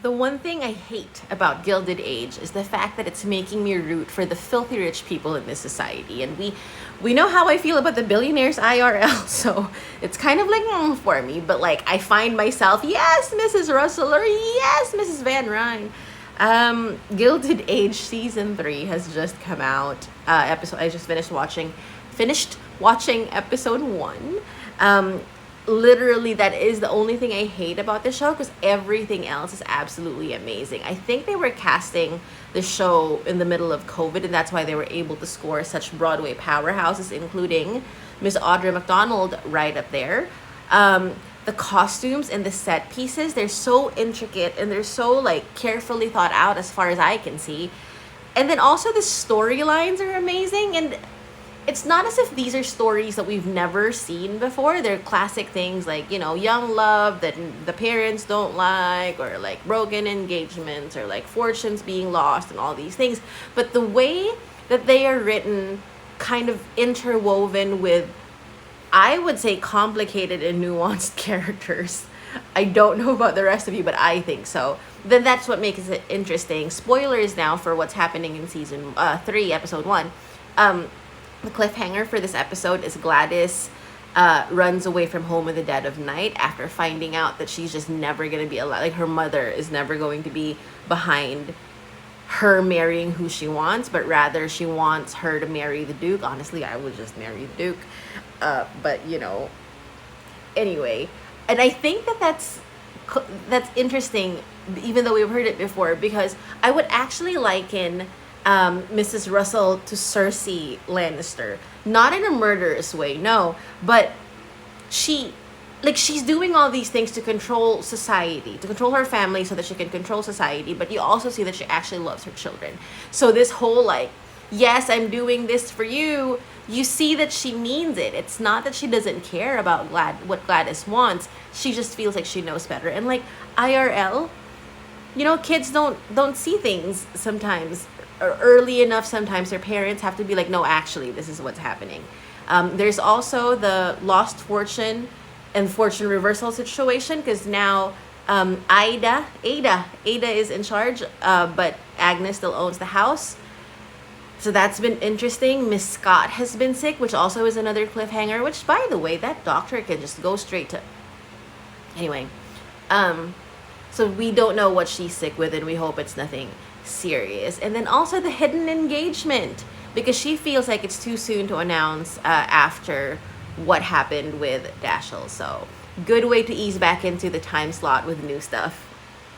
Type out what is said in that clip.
The one thing I hate about Gilded Age is the fact that it's making me root for the filthy rich people in this society. And we know how I feel about the billionaires IRL, so it's kind of like for me. But like I find myself, yes, Mrs. Russell, or yes, Mrs. Van Ryn. Gilded Age season 3 has just come out. Episode I just finished watching episode 1. Literally, that is the only thing I hate about the show, because everything else is absolutely amazing. I think they were casting the show in the middle of COVID, and that's why they were able to score such Broadway powerhouses, including Miss Audra McDonald right up there. The costumes and the set pieces, they're so intricate and they're so like carefully thought out as far as I can see. And then also the storylines are amazing, and it's not as if these are stories that we've never seen before. They're classic things like, young love that the parents don't like, or like broken engagements, or like fortunes being lost, and all these things. But the way that they are written, kind of interwoven with, I would say, complicated and nuanced characters. I don't know about the rest of you, but I think so. Then that's what makes it interesting. Spoilers now for what's happening in season 3, episode 1. The cliffhanger for this episode is Gladys runs away from home in the dead of night after finding out that she's just never going to be alive. Like, her mother is never going to be behind her marrying who she wants, but rather she wants her to marry the Duke. Honestly, I would just marry the Duke. But, anyway. And I think that's interesting, even though we've heard it before, because I would actually liken Mrs. Russell to Cersei Lannister. Not in a murderous way, no. But she's doing all these things to control society, to control her family so that she can control society. But you also see that she actually loves her children. So this whole like, yes, I'm doing this for you, you see that she means it. It's not that she doesn't care about what Gladys wants. She just feels like she knows better. And like IRL, kids don't see things sometimes, or early enough. Sometimes their parents have to be like, no, actually, this is what's happening. There's also the lost fortune and fortune reversal situation, because now Ada is in charge, but Agnes still owns the house. So that's been interesting. Miss Scott has been sick, which also is another cliffhanger, which, by the way, that doctor can just go straight to... Anyway, so we don't know what she's sick with, and we hope it's nothing serious. And then also the hidden engagement, because she feels like it's too soon to announce after what happened with Dashiell. So good way to ease back into the time slot with new stuff.